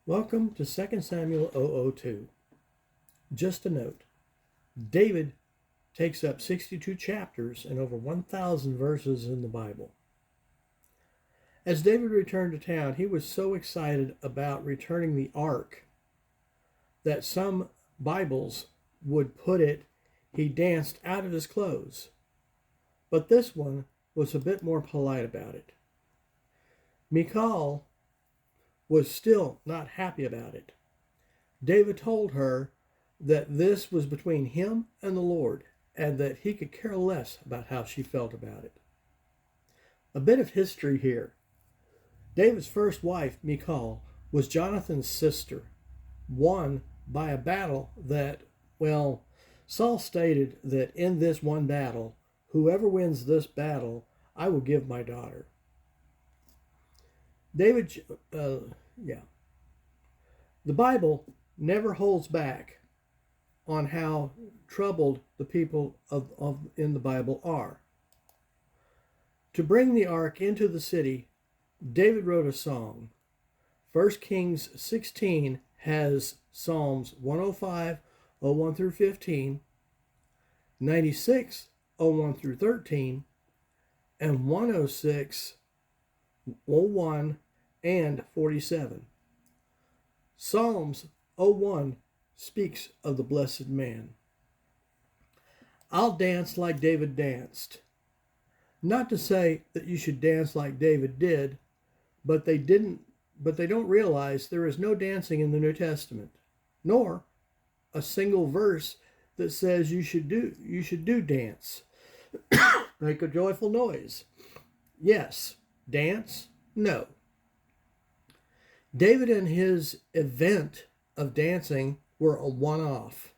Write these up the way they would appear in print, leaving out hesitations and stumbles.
Welcome to 2 Samuel 002. Just a note, David takes up 62 chapters and over 1,000 verses in the Bible. As David returned to town, he was so excited about returning the ark that some Bibles would put it, he danced out of his clothes. But this one was a bit more polite about it. Michal was still not happy about it. David told her that this was between him and the Lord, and that he could care less about how she felt about it. A bit of history here. David's first wife, Michal, was Jonathan's sister, won by a battle that, Saul stated that in this one battle, whoever wins this battle, I will give my daughter. The Bible never holds back on how troubled the people in the Bible are. To bring the ark into the city, David wrote a song. 1 Kings 16 has Psalms 105, 01 through 15, 96, 01 through 13, and 106, 01 and 47. Psalms 01 speaks of the blessed man. I'll dance like David danced. Not to say that you should dance like David did, but they don't realize there is no dancing in the New Testament, nor a single verse that says you should do dance. Make a joyful noise. Yes. Dance? No. David and his event of dancing were a one-off,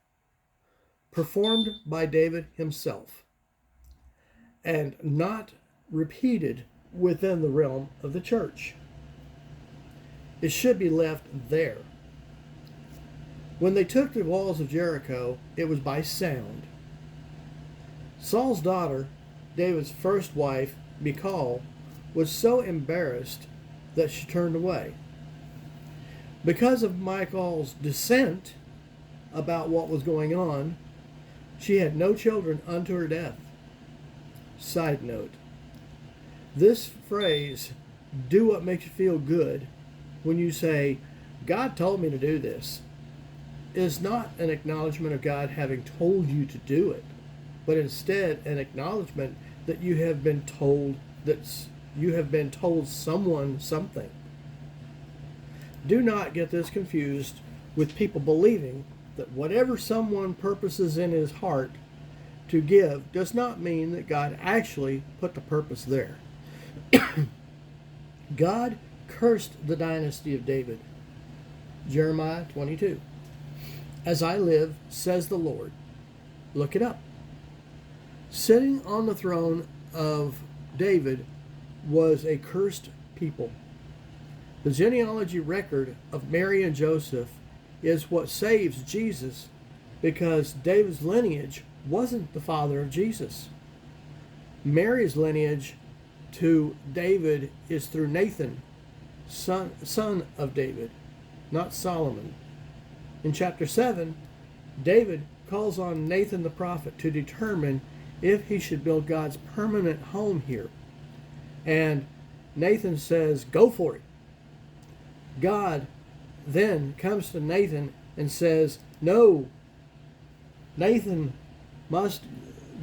performed by David himself, and not repeated within the realm of the church. It should be left there. When they took the walls of Jericho, it was by sound. Saul's daughter, David's first wife, Michal, was so embarrassed that she turned away. Because of Michal's dissent about what was going on, she had no children unto her death. Side note, this phrase, do what makes you feel good, when you say, God told me to do this, is not an acknowledgement of God having told you to do it, but instead an acknowledgement that you have been told someone something. Do not get this confused with people believing that whatever someone purposes in his heart to give does not mean that God actually put the purpose there. God cursed the dynasty of David. Jeremiah 22. As I live, says the Lord. Look it up. Sitting on the throne of David was a cursed people. The genealogy record of Mary and Joseph is what saves Jesus, because David's lineage wasn't the father of Jesus. Mary's lineage to David is through Nathan, son of David, not Solomon. In chapter 7, David calls on Nathan the prophet to determine if he should build God's permanent home here. And Nathan says, go for it. God then comes to Nathan and says, no, Nathan must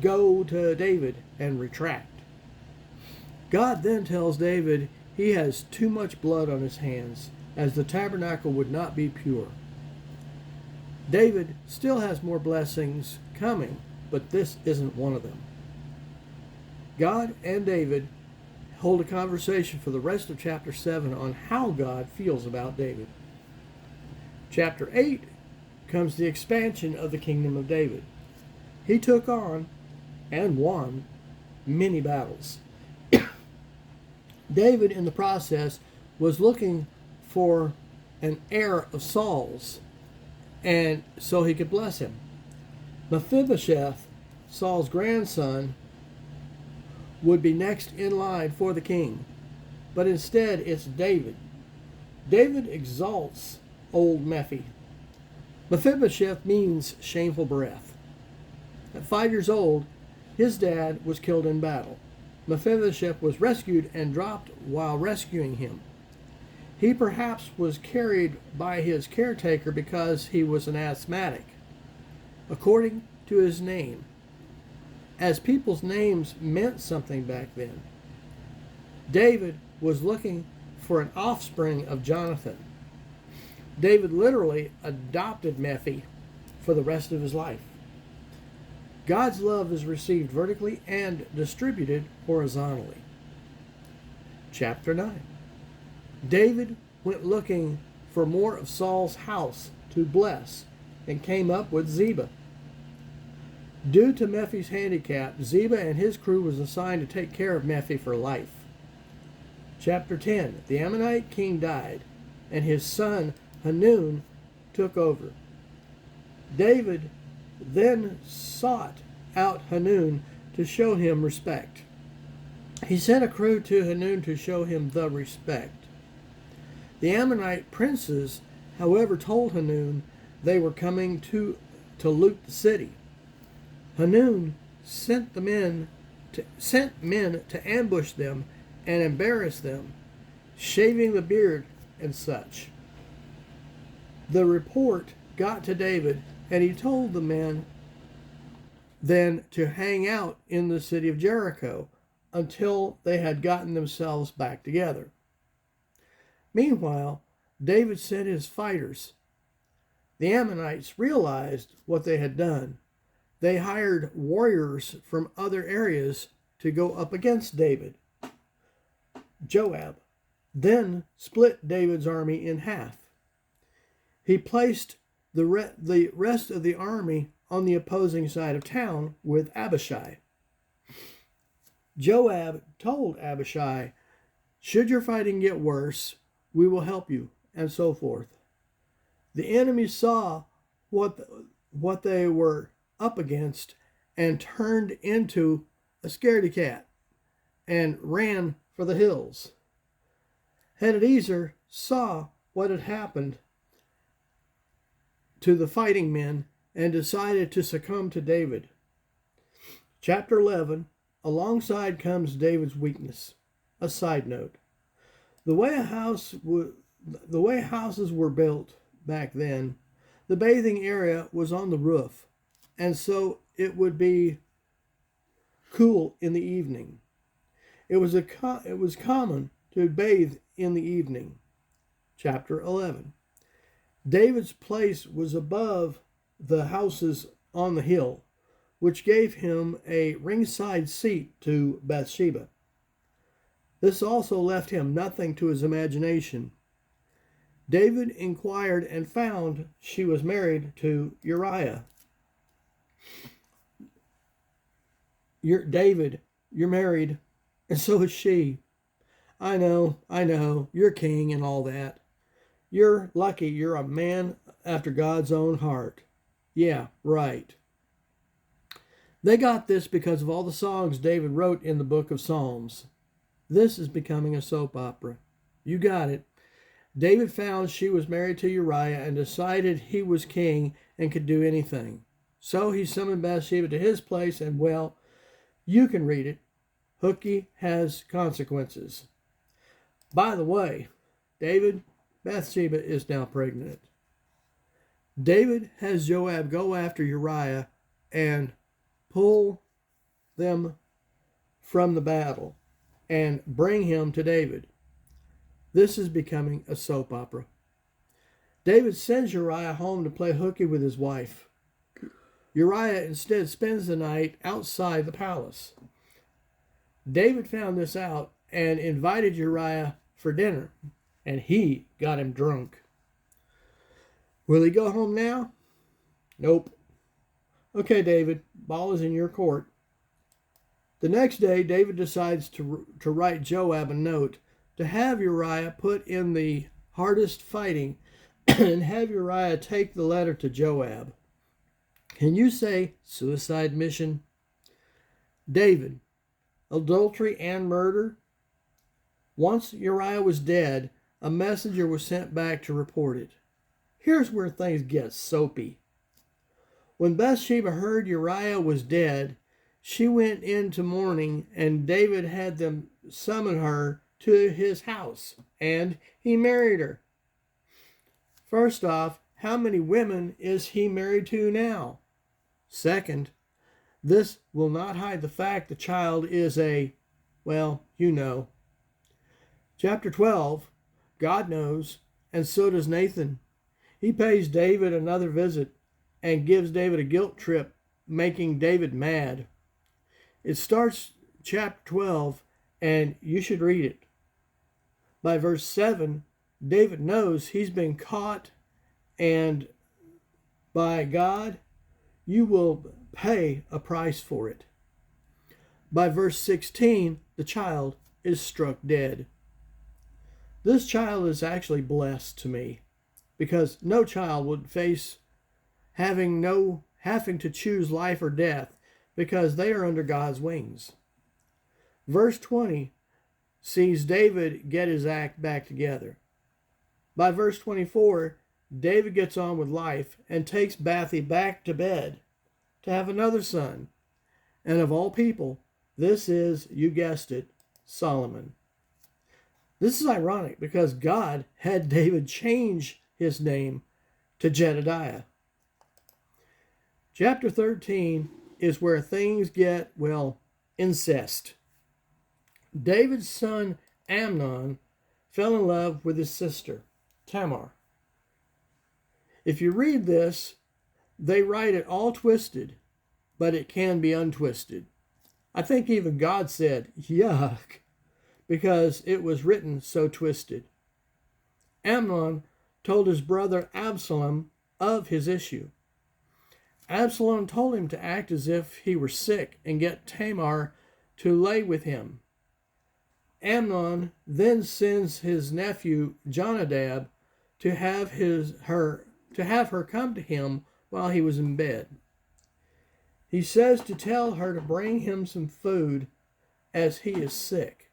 go to David and retract. God then tells David he has too much blood on his hands, as the tabernacle would not be pure. David still has more blessings coming, but this isn't one of them. God and David hold a conversation for the rest of chapter 7 on how God feels about David. Chapter 8 comes the expansion of the kingdom of David. He took on and won many battles. David, in the process, was looking for an heir of Saul's, and so he could bless him. Mephibosheth, Saul's grandson, would be next in line for the king, but instead it's David. David exalts old Mephi. Mephibosheth means shameful breath. At 5 years old, his dad was killed in battle. Mephibosheth was rescued and dropped while rescuing him. He perhaps was carried by his caretaker because he was an asthmatic, according to his name, as people's names meant something back then. David was looking for an offspring of Jonathan. David literally adopted Mephi for the rest of his life. God's love is received vertically and distributed horizontally. Chapter 9. David went looking for more of Saul's house to bless and came up with Ziba. Due to Mephi's handicap, Ziba and his crew was assigned to take care of Mephi for life. Chapter 10. The Ammonite king died, and his son Hanun took over. David then sought out Hanun to show him respect. He sent a crew to Hanun to show him the respect. The Ammonite princes, however, told Hanun they were coming to loot the city. Hanun sent men to ambush them and embarrass them, shaving the beard and such. The report got to David, and he told the men then to hang out in the city of Jericho until they had gotten themselves back together. Meanwhile, David sent his fighters. The Ammonites realized what they had done. They hired warriors from other areas to go up against David. Joab then split David's army in half. He placed the rest of the army on the opposing side of town with Abishai. Joab told Abishai, "Should your fighting get worse, we will help you," and so forth. The enemy saw what they were up against and turned into a scaredy cat and ran for the hills. Hadadezer saw what had happened to the fighting men and decided to succumb to David. Chapter 11. Alongside comes David's weakness. A side note. The way houses were built back then, the bathing area was on the roof, and so it would be cool in the evening. It was common to bathe in the evening. Chapter 11. David's place was above the houses on the hill, which gave him a ringside seat to Bathsheba. This also left him nothing to his imagination. David inquired and found she was married to Uriah. David, you're married, and so is she. I know, you're king and all that. You're lucky you're a man after God's own heart. Yeah, right. They got this because of all the songs David wrote in the book of Psalms. This is becoming a soap opera. You got it. David found she was married to Uriah and decided he was king and could do anything. So he summoned Bathsheba to his place, and well, you can read it. Hooky has consequences. By the way, Bathsheba is now pregnant. David has Joab go after Uriah and pull them from the battle and bring him to David. This is becoming a soap opera. David sends Uriah home to play hooky with his wife. Uriah instead spends the night outside the palace. David found this out and invited Uriah for dinner, and he got him drunk. Will he go home now? Nope. Okay, David, ball is in your court. The next day, David decides to write Joab a note to have Uriah put in the hardest fighting and have Uriah take the letter to Joab. Can you say suicide mission? David, adultery and murder? Once Uriah was dead, a messenger was sent back to report it. Here's where things get soapy. When Bathsheba heard Uriah was dead, she went into mourning, and David had them summon her to his house, and he married her. First off, how many women is he married to now? Second, this will not hide the fact the child is a, well, you know. Chapter 12, God knows, and so does Nathan. He pays David another visit and gives David a guilt trip, making David mad. It starts chapter 12, and you should read it. By verse 7, David knows he's been caught, and by God, you will pay a price for it. By verse 16, the child is struck dead. This child is actually blessed to me, because no child would face having to choose life or death, because they are under God's wings. Verse 20 sees David get his act back together. By verse 24, David gets on with life and takes Bathie back to bed to have another son. And of all people, this is, you guessed it, Solomon. This is ironic because God had David change his name to Jedediah. Chapter 13 is where things get, well, incest. David's son Amnon fell in love with his sister, Tamar. If you read this, they write it all twisted, but it can be untwisted. I think even God said, yuck, because it was written so twisted. Amnon told his brother Absalom of his issue. Absalom told him to act as if he were sick and get Tamar to lay with him. Amnon then sends his nephew Jonadab to have her come to him while he was in bed. He says to tell her to bring him some food as he is sick.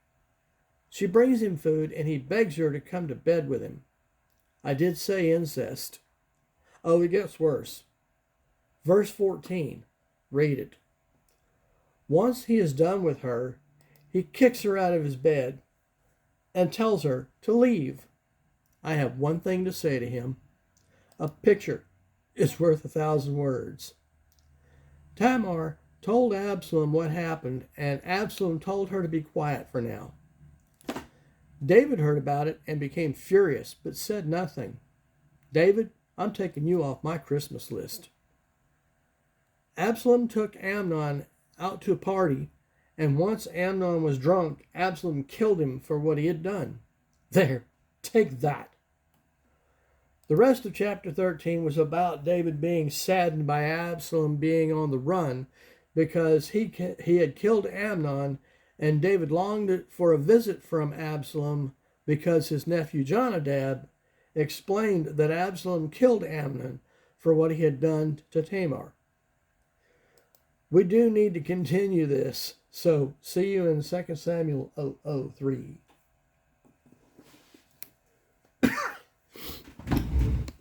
She brings him food and he begs her to come to bed with him. I did say incest. Oh, it gets worse. Verse 14, read it. Once he is done with her, he kicks her out of his bed and tells her to leave. I have one thing to say to him. A picture is worth 1,000 words. Tamar told Absalom what happened, and Absalom told her to be quiet for now. David heard about it and became furious, but said nothing. David, I'm taking you off my Christmas list. Absalom took Amnon out to a party, and once Amnon was drunk, Absalom killed him for what he had done. There, take that. The rest of chapter 13 was about David being saddened by Absalom being on the run because he had killed Amnon, and David longed for a visit from Absalom because his nephew Jonadab explained that Absalom killed Amnon for what he had done to Tamar. We do need to continue this, so see you in 2 Samuel 0:03.